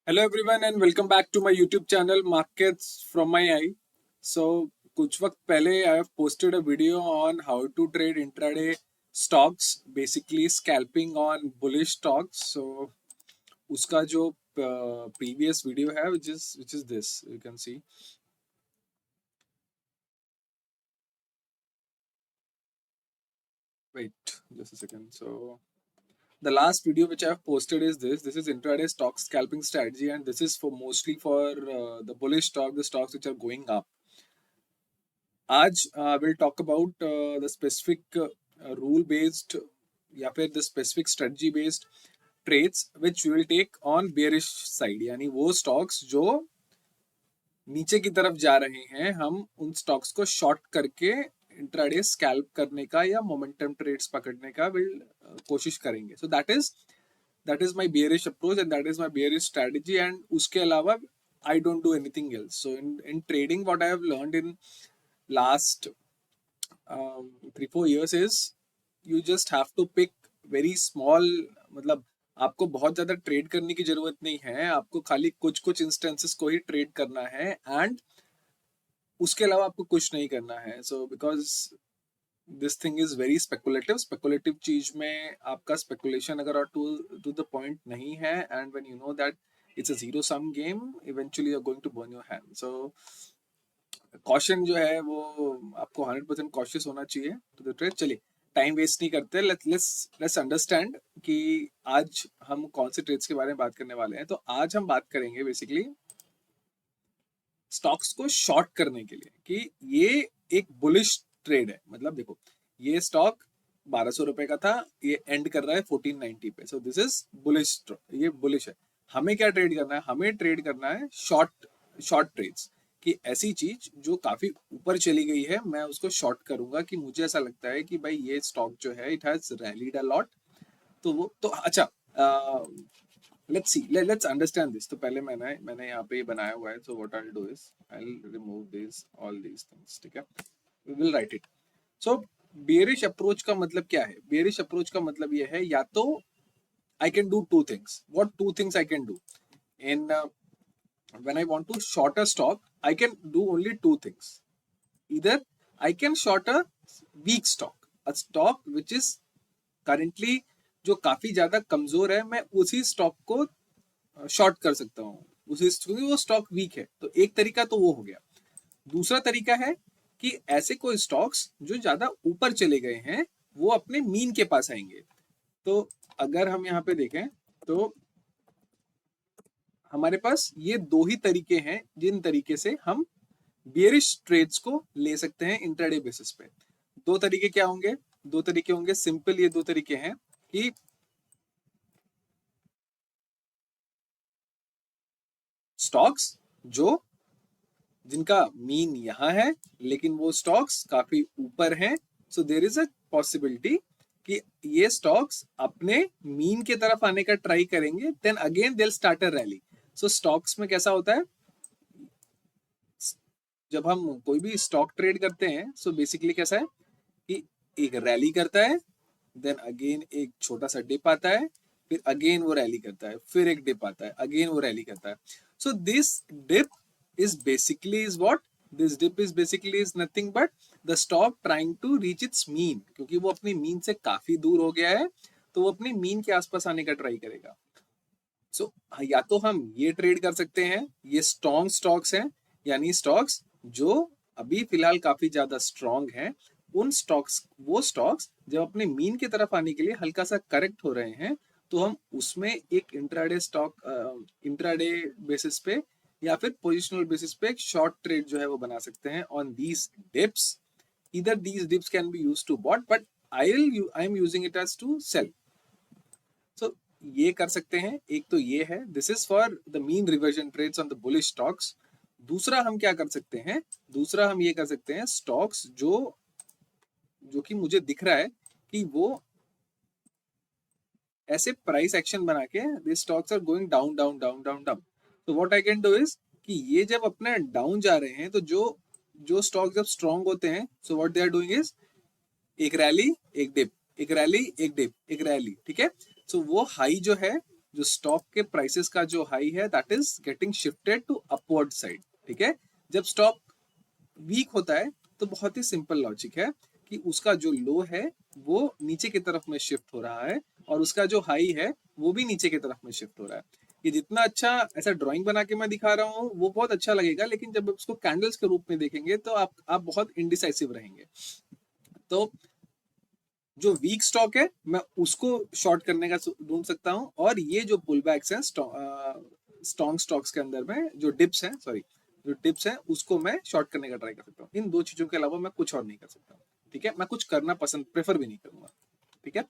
Hello everyone and welcome back to my YouTube channel Markets from my eye. So कुछ वक्त पहले I have posted a video on how to trade intraday stocks, basically scalping on bullish stocks. So उसका जो previous video है which is this, you can see. Wait just a second. So the last video which I have posted is this. This is intraday stock scalping strategy, and this is for mostly for the bullish stock, the stocks which are going up. आज will talk about the specific rule based या फिर the specific strategy based trades which will take on bearish side, यानी वो stocks जो नीचे की तरफ जा रहे हैं, हम उन स्टॉक्स को शॉर्ट करके इंट्राडे स्कैल्प करने का या मोमेंटम ट्रेड्स पकड़ने का कोशिश करेंगे. So that is my bearish approach and that is my bearish strategy. And उसके अलावा I don't do anything else. So in trading what I have learned in last 3-4 years is you just have to pick very small. मतलब आपको बहुत ज्यादा trade करने की जरूरत नहीं है, आपको खाली कुछ कुछ इंस्टेंसेस को ही ट्रेड करना है एंड उसके अलावा आपको कुछ नहीं करना है. So because this thing is very speculative चीज में आपका स्पेकुलेशन अगर टू द पॉइंट नहीं है and when you know that it's a zero sum game, eventually you are going to burn your hand. So caution जो है वो आपको 100% कॉशियस होना चाहिए टू द ट्रेड. चलिए टाइम वेस्ट नहीं करते, लेट्स अंडरस्टैंड कि आज हम कौन से ट्रेड्स के बारे में बात करने वाले हैं. तो आज हम बात करेंगे बेसिकली स्टॉक्स को शॉर्ट करने के लिए कि ये एक बुलिश ट्रेड है. मतलब देखो, ये स्टॉक 1200 रुपए का था, ये एंड कर रहा है 1490 पे. सो दिस इज बुलिश, ये बुलिश है. हमें क्या ट्रेड करना है? हमें ट्रेड करना है शॉर्ट ट्रेड्स कि ऐसी चीज जो काफी ऊपर चली गई है मैं उसको शॉर्ट करूंगा कि मुझे ऐसा लगता है कि भाई ये स्टॉक जो है it has rallied a lot. तो वो तो अच्छा, लेट्स अंडरस्टैंड दिस. तो पहले मैंने यहाँ पे बनाया हुआ है. So what I will do is I will remove this all these things. ठीक है, we will write it. So bearish approach का मतलब क्या है? बेयरिश अप्रोच का मतलब ये है, या तो आई can do two things. What two things I can do in when I want to short a stock, I can do only two things. Either I can short a weak stock, a stock which is currently जो काफी ज्यादा कमजोर है, मैं उसी stock को short कर सकता हूँ उसी, क्योंकि वो स्टॉक वीक है. तो एक तरीका तो वो हो गया. दूसरा तरीका है कि ऐसे कोई स्टॉक्स जो ज्यादा ऊपर चले गए हैं वो अपने मीन के पास आएंगे. तो अगर हम यहाँ पे देखें तो हमारे पास ये दो ही तरीके हैं जिन तरीके से हम बेयरिश ट्रेड्स को ले सकते हैं इंट्राडे बेसिस पे. दो तरीके क्या होंगे? दो तरीके होंगे सिंपल. ये दो तरीके हैं कि स्टॉक्स जो जिनका मीन यहां है लेकिन वो स्टॉक्स काफी ऊपर हैं, so there is a possibility कि ये स्टॉक्स अपने मीन की तरफ आने का ट्राई करेंगे, then again they will start a rally. So stocks में कैसा होता है, जब हम कोई भी स्टॉक ट्रेड करते हैं, सो बेसिकली कैसा है कि एक रैली करता है, देन अगेन एक छोटा सा डिप आता है, फिर अगेन वो रैली करता है, फिर एक डिप आता है, अगेन वो रैली करता है. So this dip is basically is what, this dip is basically is nothing but the stock trying to reach its mean. क्योंकि वो अपने मीन से काफी दूर हो गया है, तो वो अपने मीन के आसपास आने का ट्राई करेगा. सो या तो हम ये ट्रेड कर सकते हैं, ये स्ट्रॉन्ग स्टॉक्स हैं, यानी स्टॉक्स जो अभी फिलहाल काफी ज्यादा स्ट्रॉन्ग हैं. उन स्टॉक्स, वो स्टॉक्स जब अपने मीन की तरफ आने के लिए हल्का सा करेक्ट हो रहे हैं, तो हम उसमें एक इंट्राडे स्टॉक इंट्राडे बेसिस पे या फिर पोजिशनल बेसिस पे एक शॉर्ट ट्रेड जो है वो बना सकते हैं on these dips. either these dips can be used to bought, but I am using it as to sell. So ये कर सकते हैं. एक तो ये है, this is for the mean reversion trades on the bullish stocks. दूसरा हम क्या कर सकते हैं? दूसरा हम ये कर सकते हैं, स्टॉक्स जो कि मुझे दिख रहा है कि वो ऐसे प्राइस एक्शन बना के this stocks are going down down down down down. तो what I can do is कि ये जब अपने डाउन जा रहे हैं, तो जो जो स्टॉक जब स्ट्रॉन्ग होते हैं, so what they are doing is एक रैली एक डिप, एक रैली एक डिप, एक रैली. ठीक है, सो वो हाई जो है जो स्टॉक के प्राइसेस का जो हाई है that is getting shifted to upward side, ठीक है। जब स्टॉक वीक होता है तो बहुत ही सिंपल लॉजिक है कि उसका जो लो है वो नीचे की तरफ में शिफ्ट हो रहा है और उसका जो हाई है वो भी नीचे की तरफ में शिफ्ट हो रहा है। ये जितना अच्छा ऐसा ड्राइंग बना के मैं दिखा रहा हूँ वो बहुत अच्छा लगेगा, लेकिन जब आप उसको कैंडल्स के रूप में देखेंगे तो आप बहुत इंडिसाइसिव रहेंगे। तो जो वीक स्टॉक है मैं उसको शॉर्ट करने का ढूंढ सकता हूँ, और ये जो पुल बैक्स हैं स्ट्रॉन्ग स्टॉक्स के अंदर में जो डिप्स हैं, सॉरी जो डिप्स हैं उसको मैं शॉर्ट करने का ट्राई कर सकता हूँ। इन दो चीजों के अलावा मैं कुछ और नहीं कर सकता, ठीक है। मैं कुछ करना पसंद प्रेफर भी नहीं करूंगा, ठीक है।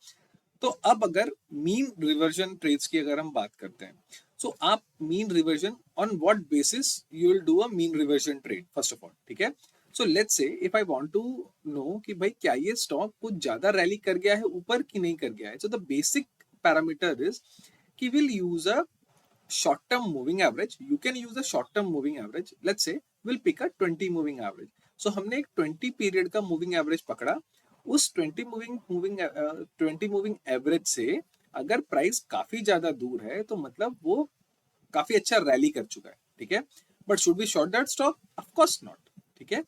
तो अब अगर मीन रिवर्जन ट्रेड्स की अगर हम बात करते हैं, सो आप mean reversion on what basis you will do a mean reversion trade first of all, ठीक है। So let's say if I want to know कि भाई क्या ये स्टॉक कुछ ज्यादा रैली कर गया है ऊपर कि नहीं कर गया है, so the basic parameter is कि will use a short term moving average. You can use a short term moving average. Let's say we'll pick a 20 moving average. So हमने एक 20 पीरियड का मूविंग एवरेज पकड़ा। उस 20 moving average से अगर price काफी ज्यादा दूर है तो मतलब वो काफी अच्छा रैली कर चुका है, ठीक है। But should be short that stock? Of course not, ठीक है।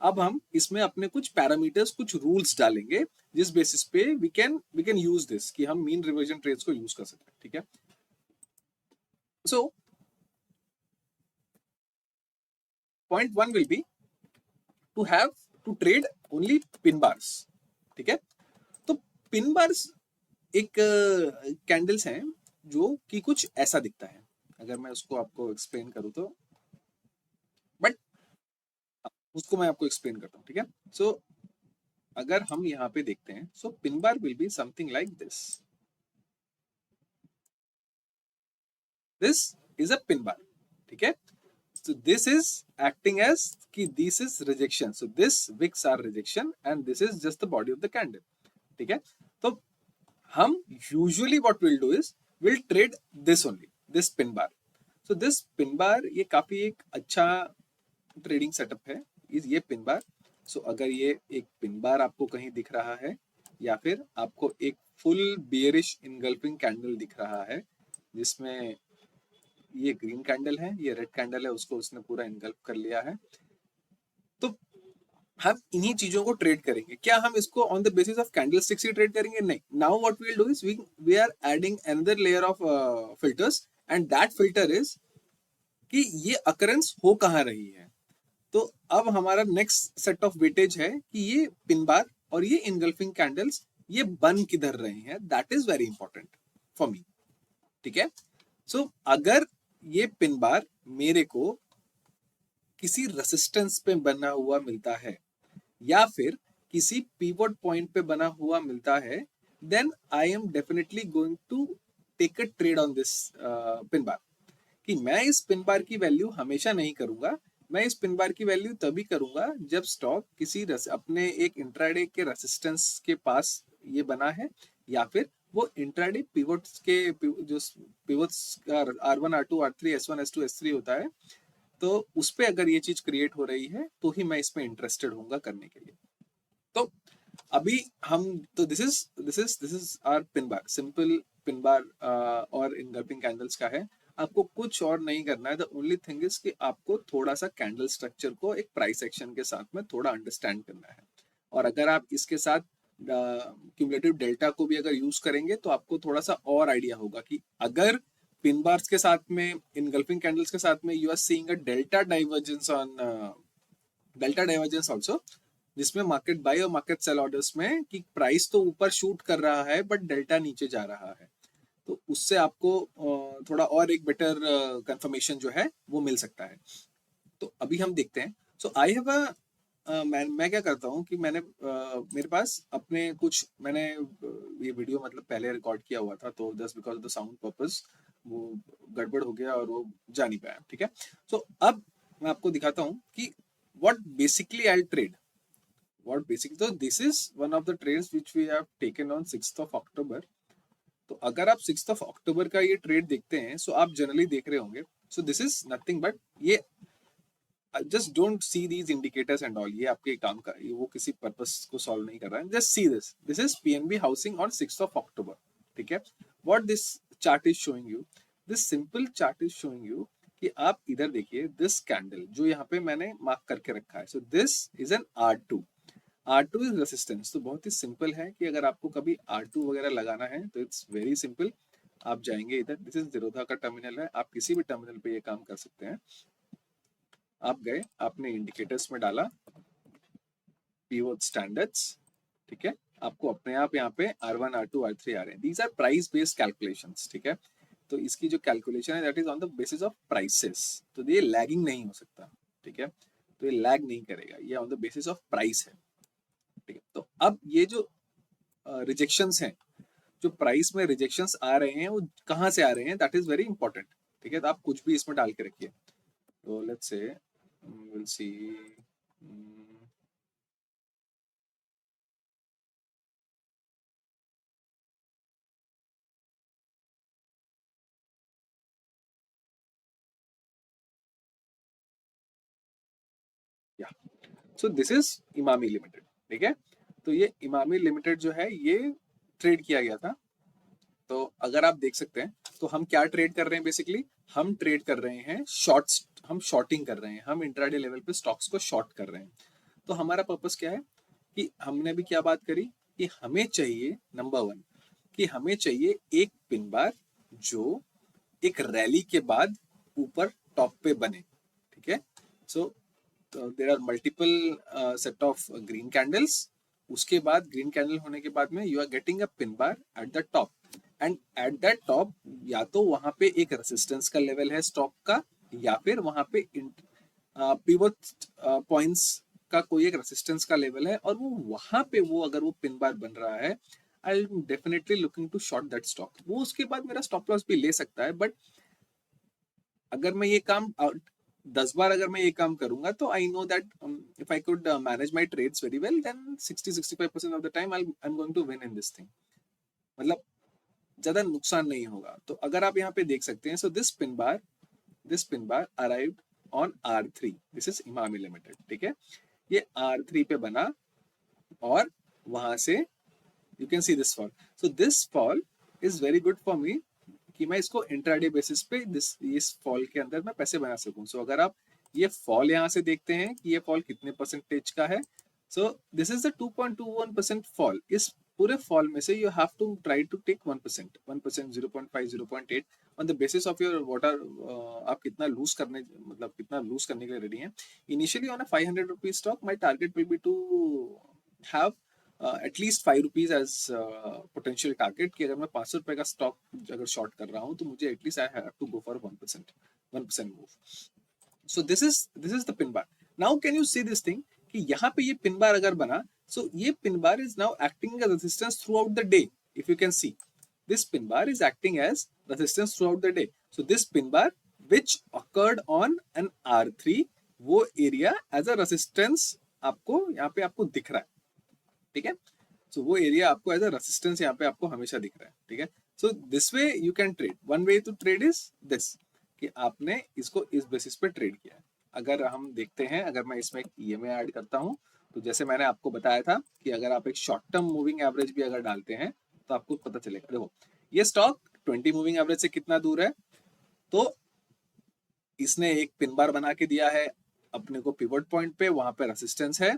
अब हम इसमें अपने कुछ पैरामीटर्स कुछ रूल्स डालेंगे जिस बेसिस पे वी कैन यूज दिस कि हम मीन रिवर्जन ट्रेड्स को यूज कर सकते हैं, ठीक है। So point one will be to have to trade only pin bars, ठीक है। तो पिन बार्स एक कैंडल्स हैं जो कि कुछ ऐसा दिखता है, अगर मैं उसको आपको एक्सप्लेन करूं तो, बट उसको मैं आपको एक्सप्लेन करता हूं, ठीक है। सो अगर हम यहाँ पे देखते हैं, so pin bar will be something like this is a pin bar, ठीक है। So this is acting as कि this is rejection. So this wicks are rejection and this is just the body of the candle, ठीक है। तो हम usually what we'll do is we'll trade this only, this pin bar. So this pin bar ये काफी एक अच्छा trading setup है, ये पिन बार। सो अगर ये एक पिन बार आपको कहीं दिख रहा है या फिर आपको एक फुल बियरिश इनगल्फिंग कैंडल दिख रहा है जिसमें ये ग्रीन कैंडल है, ये रेड कैंडल है, उसको उसने पूरा इनगल्फ कर लिया है, तो हम इन्हीं चीजों को ट्रेड करेंगे। क्या हम इसको on the basis of candlesticks ही ट्रेड करेंगे? नहीं। Now what we will do is we are adding another layer of filters and that filter is कि ये अकरेंस हो कहाँ रही है। तो अब हमारा नेक्स्ट सेट ऑफ वेटेज है कि ये पिन बार और ये इनगल्फिंग कैंडल्स ये बन किधर रहे हैं, that is very important for me, ठीक है। सो अगर ये पिन बार मेरे को किसी रेसिस्टेंस पे बना हुआ मिलता है या फिर किसी पिवट पॉइंट पे बना हुआ मिलता है, then I am definitely going to take a trade on this pin bar. कि मैं इस पिन बार की वैल्यू हमेशा नहीं करूंगा, मैं इस पिन बार की वैल्यू तभी करूंगा जब स्टॉक किसी अपने एक इंट्राडे के रेसिस्टेंस के पास ये बना है या फिर वो इंट्राडे पिवट्स के जो पिवट्स का R1 R2 R3 S1 S2 S3 होता है, तो उस पे अगर ये चीज क्रिएट हो रही है तो ही मैं इसमें इंटरेस्टेड होऊंगा करने के लिए। तो अभी हम तो this is our pin bar, simple pin bar और इनगल्फिंग कैंडल्स का है। आपको कुछ और नहीं करना है, द ओनली थिंग इज कि आपको थोड़ा सा कैंडल स्ट्रक्चर को एक प्राइस एक्शन के साथ में थोड़ा अंडरस्टैंड करना है, और अगर आप इसके साथ क्यूमुलेटिव डेल्टा को भी अगर यूज करेंगे तो आपको थोड़ा सा और आइडिया होगा कि अगर पिन बार्स के साथ में इनगल्फिंग कैंडल्स के साथ में you are seeing a delta divergence also, जिसमें मार्केट बाय और मार्केट सेल ऑर्डर्स में कि प्राइस तो ऊपर शूट कर रहा है बट डेल्टा नीचे जा रहा है, तो उससे आपको थोड़ा और एक बेटर कंफर्मेशन जो है वो मिल सकता है। तो अभी हम देखते हैं। सो आई हैव मैं क्या करता हूँ कि मेरे पास अपने कुछ मैंने ये वीडियो मतलब पहले रिकॉर्ड किया हुआ था, तो just because of the sound purpose वो गड़बड़ हो गया और वो जा नहीं पाया, ठीक है। सो अब मैं आपको दिखाता हूँ कि what basically I'll trade. What basically, so this is one of the trades which we have taken on 6th of October. तो अगर आप 6th of October का ये ट्रेड देखते हैं, सो आप जनरली देख रहे होंगे, so this is nothing but ये just don't see these indicators and all, ये आपके काम का वो किसी पर्पस को सॉल्व नहीं कर रहा है, just see this is PNB housing on 6th of October, ठीक है। What this chart is showing you, this simple chart is showing you कि आप इधर देखिए दिस कैंडल जो यहाँ पे मैंने मार्क करके रखा है, so this is an R2। R2 is resistance. तो बहुत ही सिंपल है कि अगर आपको कभी R2 वगैरह लगाना है तो इट्स वेरी सिंपल। आप जाएंगे इधर, दिस इज जिरोधा का टर्मिनल है, आप किसी भी टर्मिनल पे ये काम कर सकते हैं। आप गए, आपने इंडिकेटर्स में डाला पीवोट स्टैंडर्ड्स, ठीक है, आपको अपने आप यहाँ पे R1 R2 R3 आ रहे हैं। These are price based calculations, ठीक है। तो इसकी जो कैलकुलेशन है that is on the basis of prices, तो ये लैगिंग नहीं हो सकता, ठीक है। तो ये लैग नहीं करेगा, ये on the basis of price है, ठीक है। तो अब ये जो रिजेक्शंस हैं, जो प्राइस में रिजेक्शंस आ रहे हैं वो कहाँ से आ रहे हैं, दैट इज वेरी इंपॉर्टेंट, ठीक है। तो आप कुछ भी इसमें डाल के रखिए। तो लेट्स से विल सी, या सो दिस इज इमामी लिमिटेड, ठीक है। तो ये इमामी लिमिटेड जो है ये ट्रेड किया गया था। तो अगर आप देख सकते हैं तो हम क्या ट्रेड कर रहे हैं, बेसिकली हम ट्रेड कर रहे हैं शॉर्ट्स, हम शॉर्टिंग कर रहे हैं, हम इंट्राडे लेवल पे स्टॉक्स को शॉर्ट कर रहे हैं। तो हमारा पर्पस क्या है कि हमने भी क्या बात करी कि हमें चाहिए नंबर वन कि हमें चाहिए एक पिन बार जो एक रैली के बाद ऊपर टॉप पे बने, ठीक है। So there are multiple set of green candles, उसके बाद ग्रीन कैंडल होने के बाद में you are getting a pin bar at the top, and at that top या तो वहां पे एक रेसिस्टेंस का लेवल है स्टॉक का, या फिर वहां पे पिवट पॉइंट्स का कोई एक रेसिस्टेंस का लेवल है, और वो वहां पे वो अगर वो पिन बार बन रहा है, I am definitely looking to short that stock. वो उसके बाद मेरा स्टॉप लॉस भी ले सकता है, बट अगर मैं ये काम 10 बार अगर मैं ये काम करूंगा तो I know that if I could manage my trades very well then 60-65% of the time I am going to win in this thing, मतलब ज्यादा नुकसान नहीं होगा। तो अगर आप यहाँ पे देख सकते हैं, so this pin bar arrived on R3, this is Emami limited, ठीक है। ये R3 पे बना और वहां से you can see this fall, so this fall is very good for me कि मैं इसको इंट्राडे बेसिस पे इस फॉल के अंदर मैं पैसे बना सकूं। सो अगर आप ये फॉल यहाँ से देखते हैं कि ये फॉल कितने परसेंटेज का है, so this is the 2.21% fall. इस पूरे फॉल में से you have to try to take 1%, 0.5, 0.8 on the basis of your what are, आप कितना लूज करने, मतलब कितना लूज करने के लिए रेडी हैं। Initially on a 500 rupees stock my target will be to have at least 5 rupees as potential target, कि अगर मैं 500 रुपए का स्टॉक अगर शॉर्ट कर रहा हूँ तो मुझे at least I have to go for 1% move. So this is the pin bar. Now can you see this thing कि यहाँ पे ये पिन बार अगर बना, सो ये pin bar is now acting as resistance throughout the day. If you can see this pin bar is acting as resistance throughout the day. So this pin bar which occurred on an R3, वो area as a resistance आपको यहाँ पे आपको दिख रहा है, ठीक है। सो वो एरिया आपको एज अ रेसिस्टेंस यहाँ पे आपको हमेशा दिख रहा है, ठीक है। So this way you can trade, one way to trade is this, कि आपने इसको इस बेसिस पे ट्रेड किया है। अगर हम देखते हैं, अगर मैं इसमें एक EMA ऐड करता हूँ, तो जैसे मैंने आपको बताया था कि अगर आप एक शॉर्ट टर्म मूविंग एवरेज भी अगर डालते हैं तो आपको पता चलेगा। देखो ये स्टॉक 20 मूविंग एवरेज से कितना दूर है, तो इसने एक पिन बार बना के दिया है अपने को पिवट पॉइंट पे, वहां पे रेसिस्टेंस है,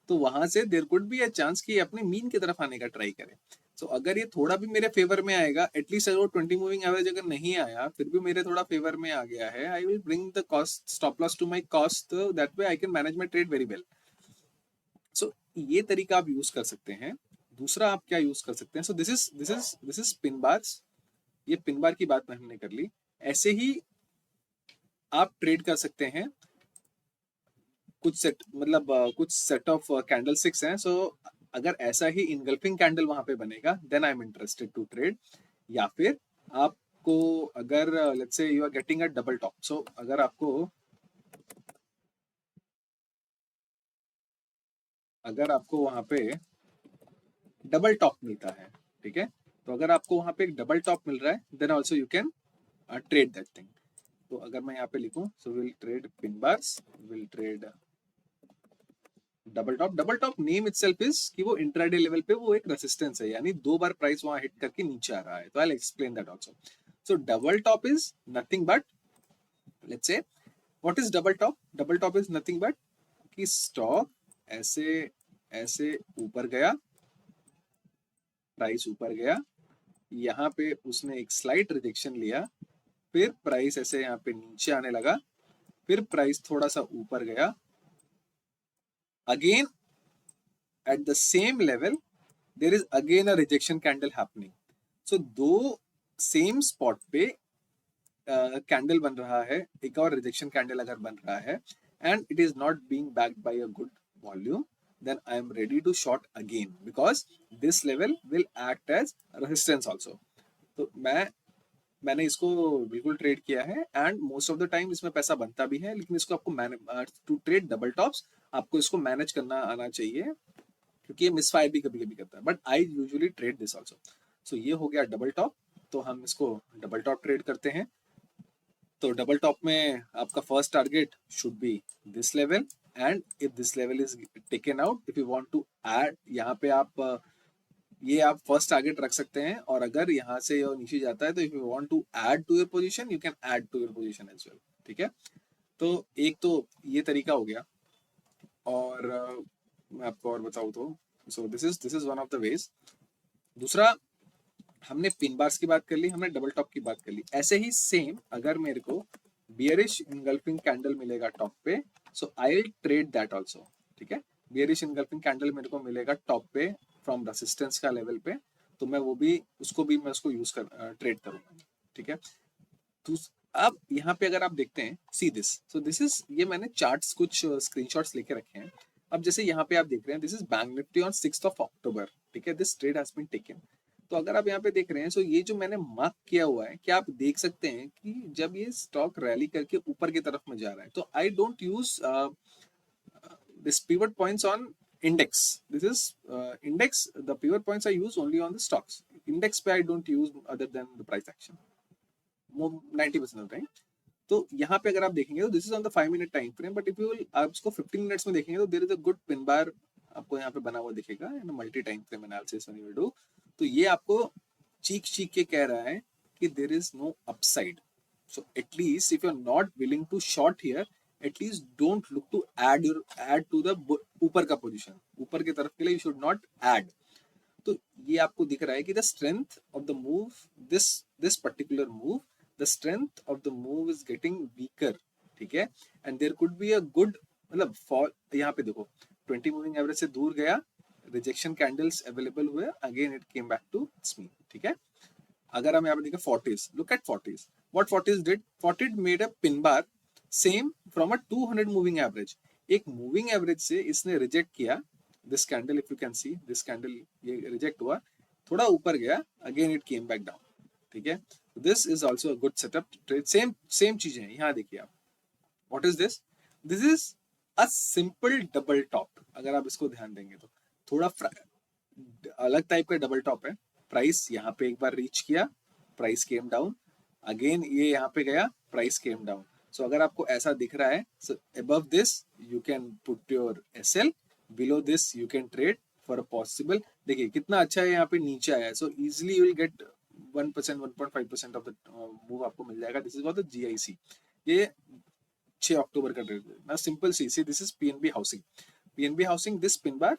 तो वहां से there could be a chance कि अपने मीन की तरफ आने का ट्राई करे। सो अगर ये थोड़ा भी मेरे फेवर में आएगा, एटलीस्ट अगर 20 मूविंग एवरेज अगर नहीं आया फिर भी मेरे थोड़ा फेवर में आ गया है, I will bring the cost stop loss to my cost, that way I can manage my trade very well. So ये तरीका आप यूज कर सकते हैं। दूसरा आप क्या यूज कर सकते हैं, so this is pin bars. ये पिन बार की बात हमने कर ली। ऐसे ही आप ट्रेड कर सकते हैं कुछ सेट, मतलब कुछ सेट ऑफ कैंडल स्टिक्स हैं। सो अगर ऐसा ही इनगल्फिंग कैंडल वहां पे बनेगा then I am interested to trade. या फिर आपको अगर let's say you are getting a double top, so अगर आपको वहां पे डबल टॉप मिलता है, ठीक है, तो अगर आपको वहां पे एक डबल टॉप मिल रहा है then also you can trade that thing. तो अगर मैं यहाँ पे लिखूं, so will trade pin bars, will trade double top name itself is कि वो इंट्राडे लेवल पे वो एक रेसिस्टेंस है, यानी 2 बार प्राइस वहां हिट करके नीचे आ रहा है। तो I will explain that also. So double top is nothing but, let's say what is double top? Double top is nothing but कि स्टॉक ऐसे ऐसे ऊपर गया, प्राइस ऊपर गया, यहाँ पे उसने एक स्लाइट रिजेक्शन लिया, फिर प्राइस ऐसे यहाँ पे नीचे आने लगा, फिर प्राइस थोड़ा सा ऊपर गया, again at the same level there is again a rejection candle happening. So दो सेम स्पॉट पे कैंडल बन रहा है, एक और रिजेक्शन कैंडल अगर बन रहा है and it is not being backed by a good volume, then I am ready to short again because this level will act as resistance also. तो मैंने इसको बिल्कुल ट्रेड किया है and most of the time इसमें पैसा बनता भी है, लेकिन इसको आपको टू ट्रेड डबल टॉप्स आपको इसको मैनेज करना आना चाहिए, क्योंकि ये मिसफायर भी कभी कभी करता है, but I usually trade this also. So ये हो गया डबल टॉप, तो हम इसको डबल टॉप ट्रेड करते हैं। तो डबल टॉप में आपका first target should be this level, and if this level is taken out, if you want to add, यहाँ पे आप ये आप फर्स्ट टारगेट रख सकते हैं, और अगर यहाँ से ये नीचे जाता है तो if you want to add to your position you can add to your position as well. ठीक है, तो एक तो ये तरीका हो गया, और मैं आपको और बताऊँ तो सो this is one of the ways. दूसरा, हमने पिन बार्स की बात कर ली, हमने डबल टॉप की बात कर ली, ऐसे ही सेम अगर मेरे को बियरिश इनगल्फिंग कैंडल मिलेगा टॉप पे, so I will trade that also. ठीक है, बियरिश इनगल्फिंग कैंडल मेरे को मिलेगा टॉप पे फ्रॉम रेसिस्टेंस का लेवल पे, तो मैं वो भी मैं उसको यूज कर ट्रेड करूंगा। ठीक है, तो अब यहाँ पे अगर आप देखते हैं, see this, so this is, ये मैंने चार्ट्स कुछ स्क्रीनशॉट्स लेके रखे हैं। अब जैसे यहाँ पे आप देख रहे हैं, this is Bank Nifty on 6 October. ठीक है, this trade has been taken. तो अगर आप यहाँ पे देख रहे हैं, सो ये जो मैंने मार्क किया हुआ है, क्या आप देख सकते हैं कि जब ये स्टॉक रैली करके ऊपर की तरफ में जा रहा है, तो I don't use this pivot points on index. This is index, the pivot points I use only on the stocks. Index पे I don't use other than the price action 90% of time. तो यहाँ पे अगर आप देखेंगे तो this is on the 5 minute time frame, but if you आप इसको 15 मिनट्स में देखेंगे तो there is a good pin bar आपको यहाँ पे बना हुआ दिखेगा in multi time frame analysis when you do. तो ये आपको चीख चीख के कह रहा है कि there is no upside. So at least if you are not willing to short here, at least don't look to add to the ऊपर का पोजीशन, ऊपर की तरफ के लिए यू शुड नॉट ऐड। तो ये आपको दिख रहा है कि the strength of the move, this this particular move, the strength of the move is getting weaker. ठीक है, and there could be a good, मतलब फॉल, यहाँ पे देखो 20 मूविंग एवरेज से दूर गया, रिजेक्शन कैंडल्स अवेलेबल हुए, again it came back to SMA. ठीक है, अगर हम यहाँ पे देखें 40s, look at 40s, what 40s did, 40 made a pin bar same from a 200 moving average. एक मूविंग एवरेज से इसने रिजेक्ट किया this candle, if you can see this candle, ये रिजेक्ट हुआ, थोड़ा ऊपर गया, again it came back down. ठीक है, this is also a good setup trade. Same same चीजें हैं, यहाँ देखिए आप, what is this, this is a simple double top. अगर आप इसको ध्यान देंगे तो थोड़ा अलग टाइप का डबल टॉप है। प्राइस यहाँ पे एक बार रीच किया, प्राइस केम डाउन, अगेन ये यहाँ पे गया, प्राइस केम डाउन। सो अगर आपको ऐसा दिख रहा है, so above this you can put your SL, below this you can trade for a possible. देखिए कितना अच्छा है, यहाँ पे नीचे आया है, so easily you will get 1%, 1.5% of the move आपको मिल जाएगा। This is for the GIC, ये 6 अक्टूबर का ट्रेड है ना, सिंपल सी, this is PNB housing. PNB housing, this pin bar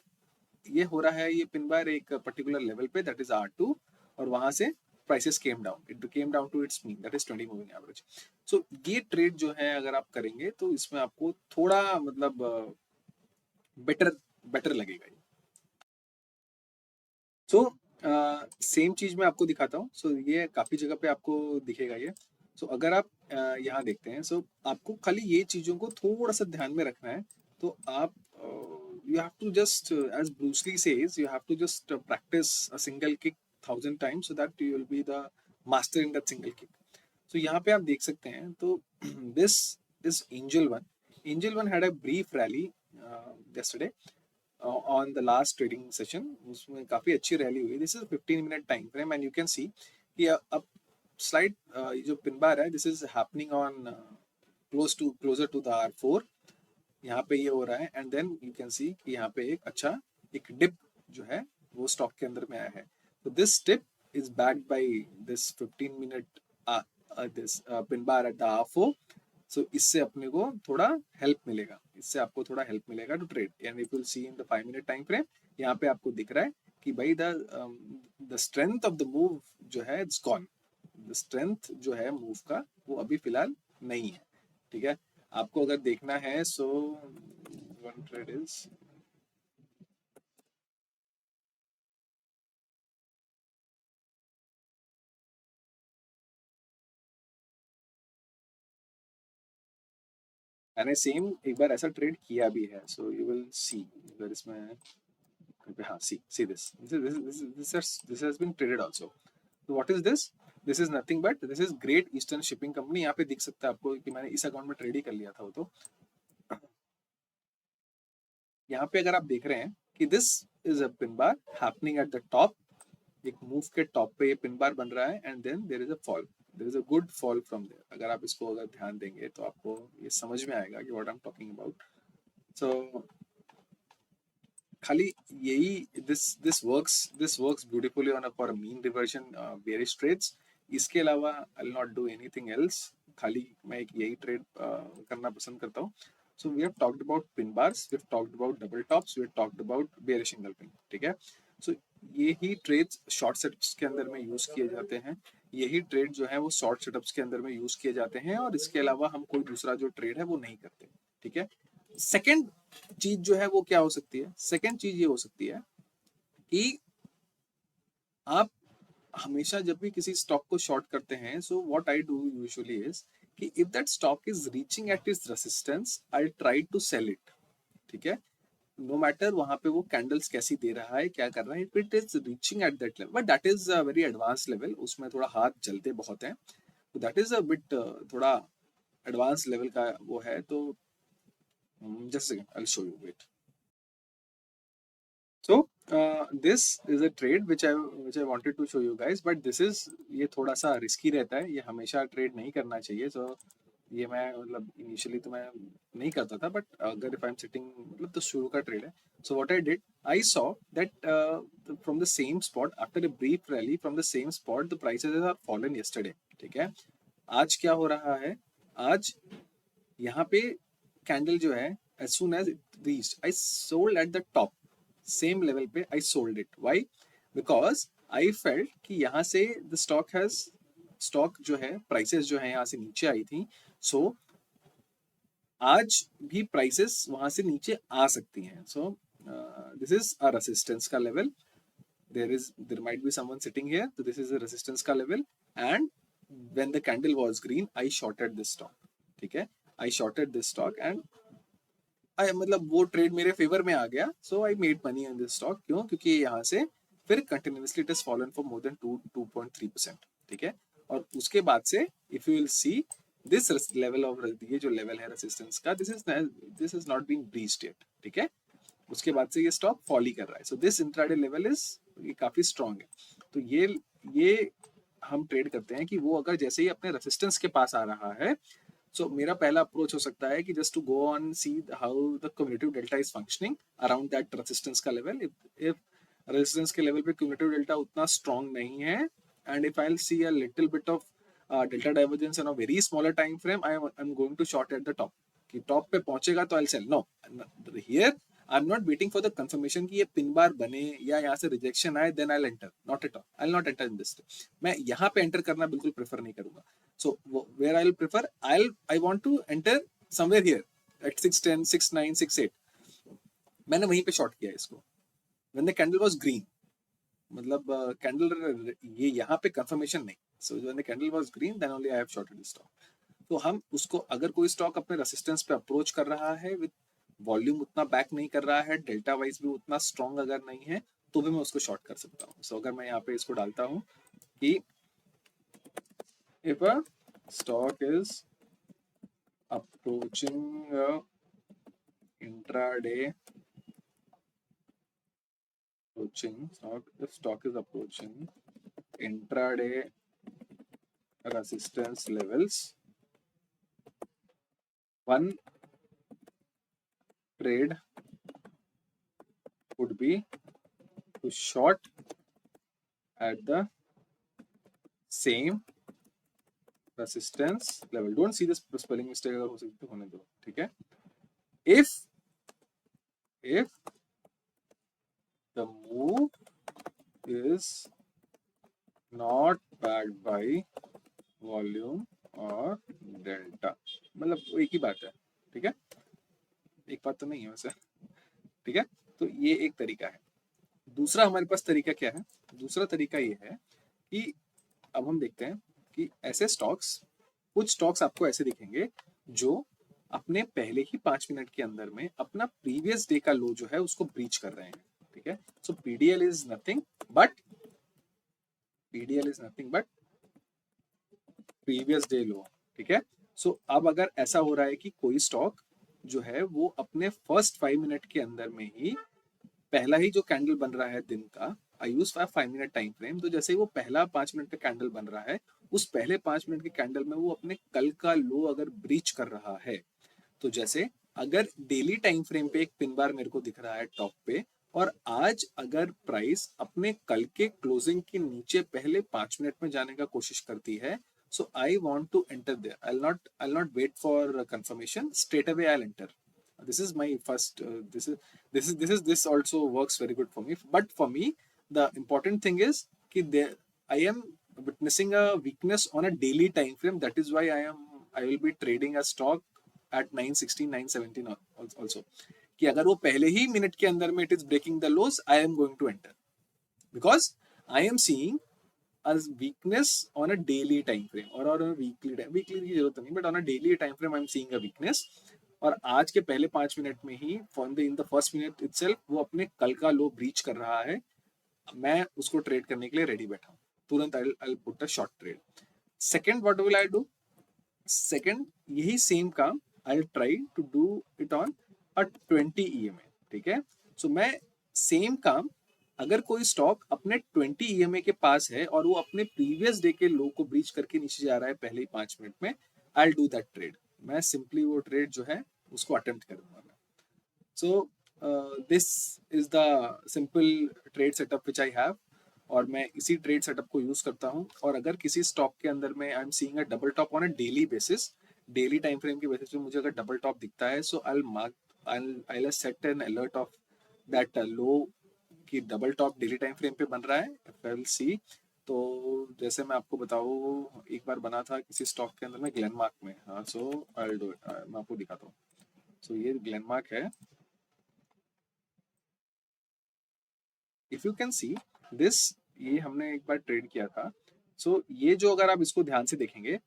ये हो रहा है, ये पिन बार एक पर्टिकुलर लेवल पे, दैट इज R2, और वहां से prices came down, it came down to its mean, that is 20 moving average. So ये ट्रेड जो है अगर आप करेंगे तो इसमें आपको थोड़ा मतलब बेटर बेटर लगेगा ये। सो सेम चीज मैं आपको दिखाता हूँ। सो ये काफी जगह पे आपको दिखेगा ये। सो अगर आप यहाँ देखते हैं, सो आपको खाली ये चीजों को थोड़ा सा ध्यान में रखना है। तो आप you have to just as Bruce Lee says, you have to just practice a single kick 1,000 times so that you will be the master in that single kick. So यहाँ पे आप देख सकते हैं, तो this is Angel One. Angel One had a brief rally yesterday on the last trading session. उसमें काफी अच्छी रैली हुई। This is 15-minute time frame and you can see कि अब स्लाइड जो पिन बार है, this is happening on closer to the R4, यहाँ पे ये हो रहा है, and then you can see कि यहाँ पे एक अच्छा एक डिप जो है वो स्टॉक के अंदर में आया है. तो this dip is backed by this 15 minute this pin bar at the आफो. सो इससे अपने को थोड़ा हेल्प मिलेगा, इससे आपको थोड़ा हेल्प मिलेगा to trade. And if you will see in the 5 minute time frame, यहाँ पे आपको दिख रहा है कि भाई the strength of the move जो है इट्स गॉन. द स्ट्रेंथ जो है मूव का वो अभी फिलहाल नहीं है. ठीक है, आपको अगर देखना है सो वन ट्रेड इज मैंने सेम एक बार ऐसा ट्रेड किया भी है. सो यू विल सी अगर इसमें, हाँ, see this has been traded also. तो what is this? This is nothing but this is great eastern shipping company. यहाँ पे दिख सकता है आपको कि मैंने इस अकाउंट में ट्रेड ही कर लिया था वो. तो यहाँ पे अगर आप देख रहे हैं कि this is a pin bar happening at the top. एक मूव के टॉप पे ये पिन बार बन रहा है, and then there is a fall. There is a good fall from there. अगर आप इसको अगर ध्यान देंगे तो आपको ये समझ में आएगा कि what I am talking about. So खाली यही this works beautifully on for mean reversion bearish trades. इसके अलावा I will not do anything else. खाली मैं एक यही ट्रेड करना पसंद करता हूँ. So we have talked about pin bars, we have talked about double tops, we have talked about bearish engulfing. ठीक है, सो ये ही ट्रेड्स शॉर्ट सेटअप्स के अंदर में यूज किए जाते हैं. यही ट्रेड जो है वो शॉर्ट सेटअप्स के अंदर में यूज किए जाते हैं, और इसके अलावा हम कोई दूसरा जो ट्रेड है वो नहीं करते. ठीक है, सेकेंड चीज जो है वो क्या हो सकती है? सेकेंड चीज ये हो सकती है कि आप हमेशा जब भी किसी स्टॉक को शॉर्ट करते हैं, so what I do usually is कि if that stock is reaching at its resistance, I try to sell it. ठीक है, नो मैटर वहां पे वो कैंडल्स कैसी दे रहा है, क्या कर रहा है, if it is reaching at that level, but that is a very advance level, उसमें थोड़ा हाथ जलते बहुत हैं. तो दैट इज अ बिट थोड़ा एडवांस लेवल का वो है. तो just second I will show you. Wait. So this is a trade which I wanted to show you guys, but this is ये थोड़ा सा रिस्की रहता है, ये हमेशा ट्रेड नहीं करना चाहिए. So ये मैं मतलब इनिशियली तो मैं नहीं करता था, बट अगर इफ आई एम सिटिंग मतलब तो शुरू का ट्रेड है. So what I did, I saw that from the same spot after a brief rally from the same spot the prices are fallen yesterday. ठीक है, आज क्या हो रहा है? आज यहाँ पे कैंडल जो है, as soon as it reached, I sold at the top. Same level पे I sold it. Why? Because I felt कि यहाँ से द स्टॉक जो है प्राइसेस जो है यहाँ से नीचे आई थी. सो आज भी प्राइसेस वहां से नीचे आ सकती हैं. So this is a resistance का level. There might be someone sitting here. तो दिस इज अ रेसिस्टेंस का level, and when the candle was green I shorted this stock. ठीक है, I shorted this stock, and I मतलब वो trade मेरे favour में आ गया. So I made money in this stock. क्यों? क्योंकि यहाँ से फिर continuously it is fallen for more than 2.3%. ठीक है, और उसके बाद से if you will see this level of, ये जो लेवल है रेसिस्टेंस का, this is not been breached yet. ठीक है, उसके बाद से ये स्टॉक फॉल ही कर रहा है. So this intraday level is, ये काफी स्ट्रॉन्ग है. तो ये हम ट्रेड करते हैं कि वो अगर जैसे ही अपने रेसिस्टेंस के पास आ रहा है, सो मेरा पहला अप्रोच हो सकता है कि just to go on see how the cumulative delta is functioning around that resistance का लेवल. इफ रेजिस्टेंस के लेवल पे क्यूमुलेटिव डेल्टा उतना स्ट्रॉन्ग नहीं है, and if I will see a little bit of delta divergence on a very smaller time frame, I am going to short at the top. कि top पे पहुंचेगा तो I will sell. No, here I am not waiting for the confirmation कि ये pin बार बने या यहाँ से रिजेक्शन आए, then I will enter. Not at all, I will not enter in this. मैं यहाँ पे एंटर करना बिल्कुल प्रेफर नहीं करूंगा. So where I'll prefer, I want to enter somewhere here at 610, 6.9, 6.8. मैंने वहीं पे शॉर्ट किया इसको when the candle was green. मतलब कैंडल ये यहाँ पे कंफर्मेशन नहीं. So when the candle was green, then only I have shorted the stock. तो हम उसको, अगर कोई स्टॉक अपने रेसिस्टेंस पे अप्रोच कर रहा है विद वॉल्यूम उतना बैक नहीं कर रहा है, डेल्टा वाइज भी उतना स्ट्रॉन्ग अगर नहीं है, तो भी मैं उसको शॉर्ट कर सकता हूँ. सो अगर मैं यहाँ पे इसको डालता हूँ कि if a stock is approaching intraday stock is approaching intraday resistance levels 1 trade would be to short at the same resistance level. Don't see this spelling mistake अगर हो सकती होने दो, ठीक है? If the move is not backed by volume और delta, मतलब वो एक ही बात है, ठीक है? एक बात तो नहीं है वैसे, ठीक है? तो ये एक तरीका है। दूसरा हमारे पास तरीका क्या है? दूसरा तरीका ये है कि अब हम देखते हैं कि ऐसे स्टॉक्स, कुछ स्टॉक्स आपको ऐसे दिखेंगे जो अपने पहले ही 5 मिनट के अंदर में अपना प्रीवियस डे का लो जो है उसको ब्रीच कर रहे हैं, ठीक है? So PDL is nothing but previous day low, ठीक है? सो अब अगर ऐसा हो रहा है कि कोई स्टॉक जो है वो अपने फर्स्ट 5 मिनट के अंदर में ही पहला ही जो कैंडल बन रहा है दिन का, आई यूज 5 मिनट टाइम फ्रेम, तो जैसे ही वो पहला 5 मिनट का कैंडल बन रहा है, उस पहले 5 मिनट के कैंडल में वो अपने कल का लो अगर ब्रीच कर रहा है, तो जैसे अगर डेली टाइम फ्रेम पे एक पिन बार मेरे को दिख रहा है टॉप पे, और आज अगर प्राइस अपने कल के क्लोजिंग के नीचे पहले 5 मिनट में जाने का कोशिश करती है, so I want to enter there. I'll not wait for confirmation. Straight away I'll enter. This is my first. This also works very good for me. But for me, the important thing is that I am witnessing a weakness on a daily time frame. That is why I will be trading a stock at 916, 917 also. कि अगर वो पहले ही minute के अंदर में it is breaking the lows, I am going to enter because I am seeing as weakness on a daily time frame or on a weekly की जरूरत नहीं, but on a daily time frame I'm seeing a weakness, और आज के पहले 5 minute में ही in the first minute itself वो अपने कल का लो ब्रीच कर रहा है, मैं उसको ट्रेड करने के लिए रेडी बैठा हूँ, तुरंत I'll put a short trade. Second, what will I do? Second, यही सेम काम I'll try to do it on a 20 EMA, ठीक है? सो मैं सेम काम, अगर कोई स्टॉक अपने 20 EMA के पास है और वो अपने प्रीवियस डे के लो को ब्रीच करके नीचे जा रहा है पहले ही 5 मिनट में, आई डू दैट ट्रेड। मैं सिंपली वो ट्रेड जो है उसको अटेम्प्ट करूंगा मैं। सो this is the simple trade setup which I have, और मैं इसी ट्रेड सेटअप को यूज करता हूँ। और अगर किसी स्टॉक के अंदर में I am seeing a double top on a daily basis, daily time frame के बेसिस पे मुझे अगर डबल टॉप दिखता है, सो I'll set an alert of that low कि double top daily time frame पे बन रहा है, FLC सी। तो जैसे मैं आपको बताऊँ, एक बार बना था किसी स्टॉक के अंदर में ग्लेनमार्क में। हाँ, सो आई डू इट, मैं आपको दिखाता हूँ। सो ये ग्लेनमार्क है, if you can see this, ये हमने एक बार ट्रेड किया था। सो ये जो अगर आप इसको ध्यान से देखेंगे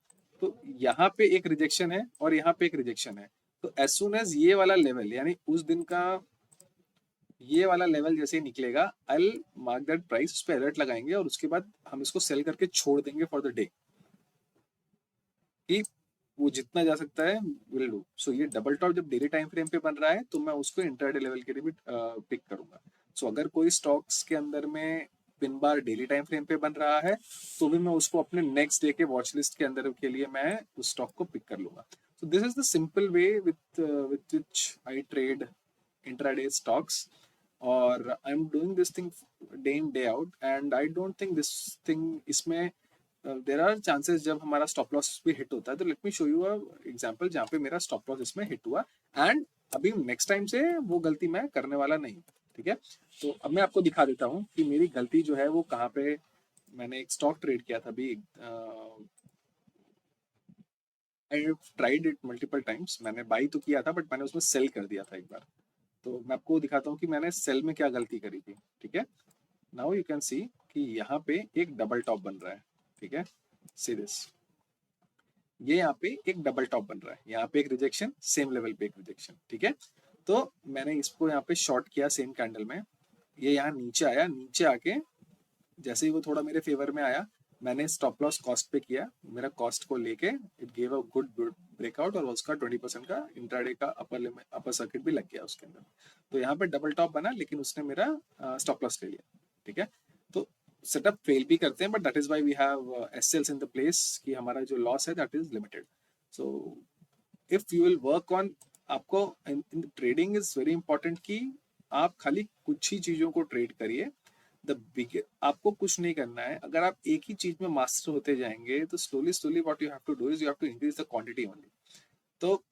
तो यहाँ पे एक रिजेक्शन है और यहाँ पे एक रिजेक्शन है। तो एज सुन एज ये वाला लेवल, यानी उस दिन का ये वाला लेवल जैसे ही निकलेगा, आई मार्क दैट प्राइस, उस पर अलर्ट लगाएंगे और उसके बाद हम इसको सेल करके छोड़ देंगे फॉर द डे, कि वो जितना जा सकता है विल डू। सो ये डबल टॉप जब डेली टाइम फ्रेम पे बन रहा है तो मैं उसको इंटरडे लेवल के लिए भी पिक करूंगा। सो अगर कोई स्टॉक्स के अंदर में pin bar daily time frame पे बन रहा है तो भी मैं उसको अपने नेक्स्ट डे के वॉच लिस्ट के अंदर के लिए मैं उस स्टॉक को पिक कर लूंगा। So this is the simple way with which I trade intraday stocks, और I am doing this thing day in day out, and I don't think this thing, इसमें देर आर चांसेस जब हमारा stop loss भी hit होता है। तो let me show you a example जहाँ पे मेरा स्टॉप लॉस इसमें हिट हुआ, एंड अभी नेक्स्ट टाइम से वो गलती मैं करने वाला नहीं, ठीक है? तो अब मैं आपको दिखा देता हूँ कि मेरी गलती जो है वो कहाँ पे। मैंने एक स्टॉक ट्रेड किया था अभी, I tried it multiple times, मैंने बाई तो किया था बट मैंने उसमें सेल कर दिया था एक बार। तो मैं आपको दिखाता हूँ कि मैंने सेल में क्या गलती करी थी, ठीक है? नाउ यू कैन सी कि यहाँ पे एक डबल टॉप बन रहा है, ठीक है? सी दिस, ये यहाँ पे एक डबल टॉप बन रहा है, यहाँ पे एक रिजेक्शन, सेम लेवल पे एक रिजेक्शन, ठीक है? तो मैंने इसको यहाँ पे शॉर्ट किया सेम कैंडल में, ये यहाँ नीचे आया, नीचे आके जैसे ही वो थोड़ा मेरे फेवर में आया, मैंने स्टॉप लॉस कॉस्ट पे किया, मेरा कॉस्ट को लेके it gave a good breakout, और उसका 20% का इंट्राडे का अपर सर्किट भी लग गया उसके अंदर। तो यहाँ पे डबल टॉप बना, लेकिन उसने मेरा स्टॉप लॉस ले लिया, ठीक है? तो सेटअप फेल भी करते हैं, but that is why we have SLs in the place, कि हमारा जो लॉस है that is limited. So if you will work on आपको in trading is very important कि आप खाली कुछ ही चीजों को ट्रेड करिए। आपको कुछ नहीं करना है। अगर आप एक ही चीज में मास्टर होते जाएंगे तो slowly slowly what you have to do is you have to increase the quantity only. तो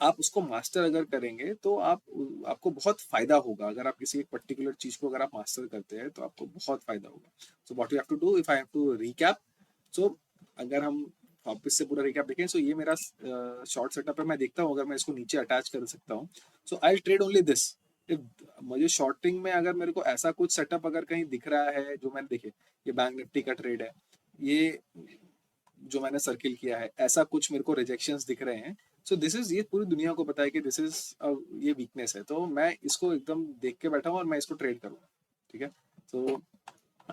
आप उसको मास्टर अगर करेंगे तो आपको बहुत फायदा होगा। अगर आप किसी एक पर्टिकुलर चीज को अगर आप मास्टर करते हैं तो आपको बहुत फायदा होगा। So what you have to do, if I have to recap, so अगर हम वापस से पूरा रिकैप देखें, सो ये मेरा शॉर्ट सेटअप है। मैं देखता हूँ अगर मैं इसको नीचे अटैच कर सकता हूँ। सो आई ट्रेड ओनली दिस। मुझे शॉर्टिंग में अगर मेरे को ऐसा कुछ सेटअप अगर कहीं दिख रहा है, जो मैंने देखे, ये बैंक निफ्टी का ट्रेड है, ये जो मैंने सर्किल किया है, ऐसा कुछ मेरे को रिजेक्शंस दिख रहे हैं। सो दिस इज, ये पूरी दुनिया को पता है कि दिस इज, ये वीकनेस है, तो मैं इसको एकदम देख के बैठा हूँ और मैं इसको ट्रेड करूँगा। ठीक है। तो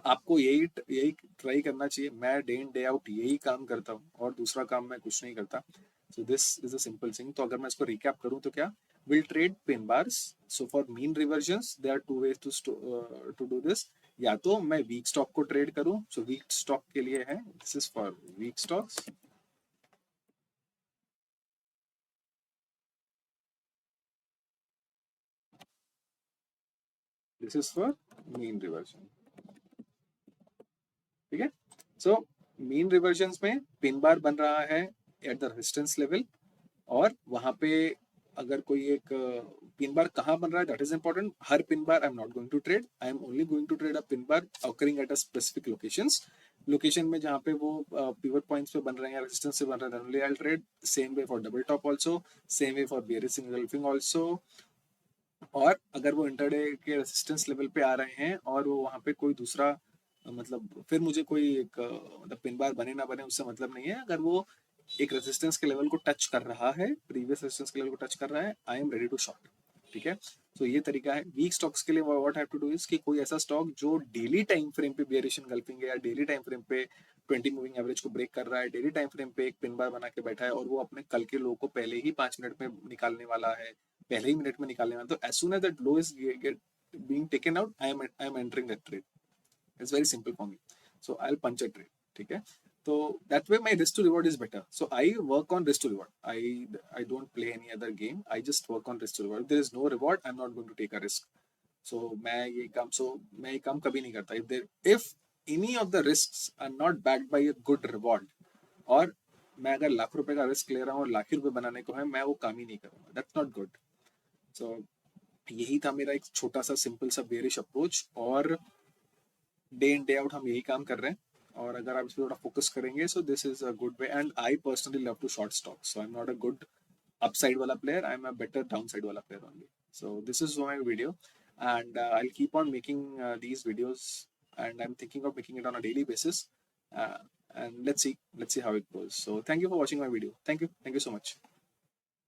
आपको यही यही ट्राई करना चाहिए। मैं डे इन डे आउट यही काम करता हूँ और दूसरा काम मैं कुछ नहीं करता। So this is a simple thing. तो अगर मैं इसको रिकैप करूँ तो क्या, will trade pin bars. So for mean reversions there are two ways to do this. या तो मैं वीक स्टॉक को ट्रेड करूँ, सो वीक स्टॉक के लिए है, this is for weak stocks, this is for mean reversion. ठीक है। सो मीन रिवर्जन्स में पिन बार बन रहा है एट द रेजिस्टेंस लेवल, और वहां पे अगर कोई एक पिन बार कहाँ बन रहा है दैट इज इंपॉर्टेंट। हर pin bar I am not going to trade, I am only going to trade a pin bar occurring at a specific locations. Location में जहाँ पे वो पिवट पॉइंट्स पे बन रहे हैं या रेजिस्टेंस से बन रहे हैं, only I trade. Same way for double top also, same way for bearish engulfing also. और अगर वो इंटरडे के रेजिस्टेंस लेवल पे आ रहे हैं और वो वहाँ पे कोई दूसरा मतलब फिर मुझे कोई एक मतलब पिन बार बने ना बने उससे मतलब नहीं है। अगर वो एक रेजिस्टेंस के लेवल को टच कर रहा है, प्रीवियस रेजिस्टेंस के लेवल को टच कर रहा है, I am ready to short. ठीक है। तो ये तरीका है वीक स्टॉक्स के लिए। What have to do is कि कोई ऐसा स्टॉक जो डेली टाइम फ्रेम पे बेयरिश एंगल्फिंग है या डेली टाइम फ्रेम पे 20 मूविंग एवरेज को ब्रेक कर रहा है, डेली टाइम फ्रेम पे एक पिन बार बना के बैठा है और वो अपने कल के लो को पहले ही 5 मिनट में निकालने वाला है, पहले ही मिनट में निकालने वाला, तो as soon as that low is get being taken out, I am entering that trade. It's very simple for me. So I'll punch a trade. ठीक है। तो that way my risk to reward is better. So I work on risk to reward. I don't play any other game. I just work on risk to reward. If there is no reward, I'm not going to take a risk. मैं ये काम कभी नहीं करता। if any of the risks are not backed by a good reward, और मैं अगर लाख रुपए का रिस्क ले रहा हूँ और लाख ही रुपए बनाने को है, मैं वो काम ही नहीं करूँगा। That's not good. सो यही था मेरा एक छोटा सा सिंपल सा बेरिश अप्रोच, और डे इन डे आउट हम यही काम कर रहे हैं। और अगर आप इस पर थोड़ा फोकस करेंगे, so this is a good way. And I personally love to short stock, so I am not a good upside wala player, I'm a better downside wala player only. So this is my video, and I'll keep on making these videos, and I'm thinking of making it on a daily basis. uh, and let's see how it goes. So thank you for watching my video. Thank you so much.